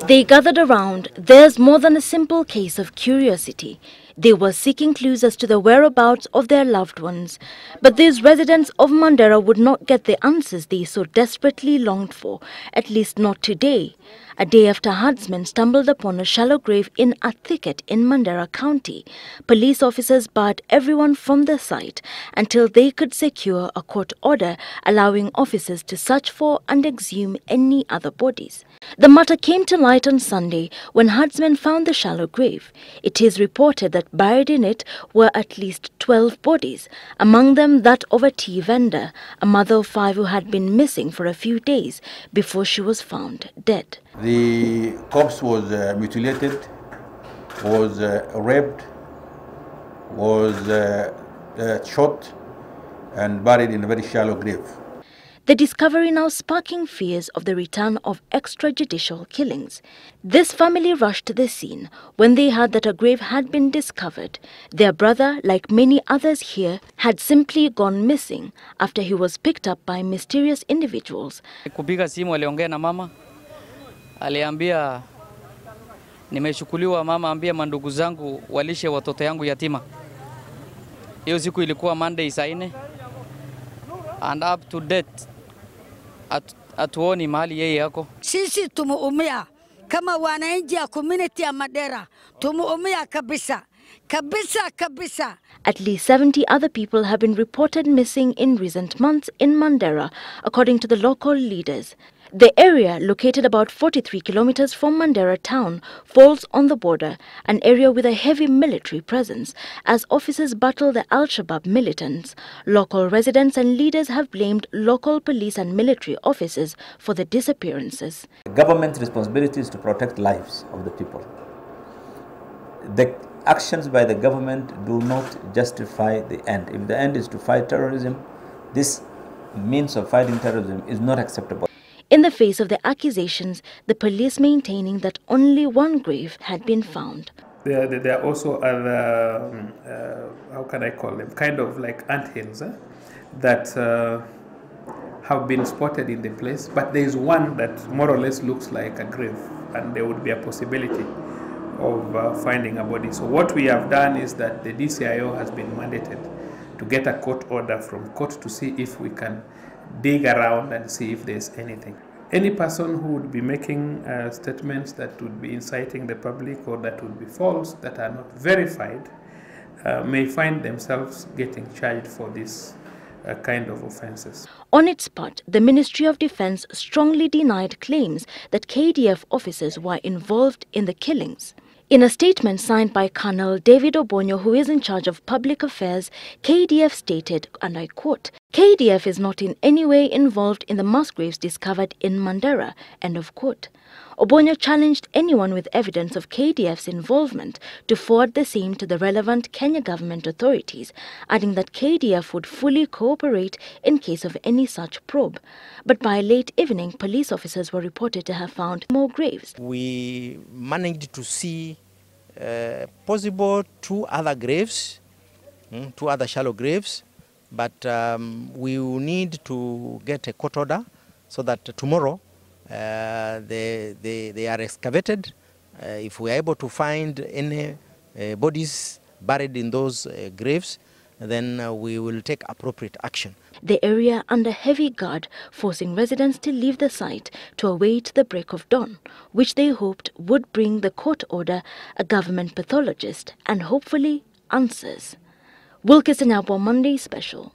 They gathered around. There's more than a simple case of curiosity. They were seeking clues as to the whereabouts of their loved ones. But these residents of Mandera would not get the answers they so desperately longed for, at least not today. A day after herdsmen stumbled upon a shallow grave in a thicket in Mandera County, police officers barred everyone from the site until they could secure a court order allowing officers to search for and exhume any other bodies. The matter came to light on Sunday when herdsmen found the shallow grave. It is reported that buried in it were at least 12 bodies, among them that of a tea vendor, a mother of 5 who had been missing for a few days before she was found dead. The corpse was mutilated, was raped, was shot and buried in a very shallow grave. The discovery now sparking fears of the return of extrajudicial killings. This family rushed to the scene when they heard that a grave had been discovered. Their brother, like many others here, had simply gone missing after he was picked up by mysterious individuals. Kupiga simu aliongea na mama. Aliambia nimechukuliwa, mama ambia mandugu zangu walishe watoto yangu yatima. Hiyo siku ilikuwa Monday saa 4 and up to date atuoni mahali yeye yako. Sisi tumuumia kama wananchi ya community ya Mandera, tumuumia kabisa. Kabisa. At least 70 other people have been reported missing in recent months in Mandera, according to the local leaders. The area, located about 43 kilometers from Mandera town, falls on the border, an area with a heavy military presence, as officers battle the Al-Shabaab militants. Local residents and leaders have blamed local police and military officers for the disappearances. The government's responsibility is to protect lives of the people. The actions by the government do not justify the end. If the end is to fight terrorism, this means of fighting terrorism is not acceptable. In the face of the accusations, the police maintaining that only one grave had been found. There are also other, how can I call them, kind of like anthills that have been spotted in the place, but there is one that more or less looks like a grave, and there would be a possibility of finding a body. So what we have done is that the DCIO has been mandated to get a court order from court to see if we can dig around and see if there's anything. Any person who would be making statements that would be inciting the public or that would be false, that are not verified, may find themselves getting charged for this kind of offenses. On its part, the Ministry of Defense strongly denied claims that KDF officers were involved in the killings. In a statement signed by Colonel David Obonyo, who is in charge of public affairs, KDF stated, and I quote, "KDF is not in any way involved in the mass graves discovered in Mandera," end of quote. Obonyo challenged anyone with evidence of KDF's involvement to forward the same to the relevant Kenya government authorities, adding that KDF would fully cooperate in case of any such probe. But by late evening, police officers were reported to have found more graves. We managed to see possible 2 other graves, 2 other shallow graves, but we will need to get a court order so that tomorrow they are excavated. If we are able to find any bodies buried in those graves, then we will take appropriate action. The area under heavy guard, forcing residents to leave the site to await the break of dawn, which they hoped would bring the court order, a government pathologist, and hopefully answers. Wilkes and Monday Special.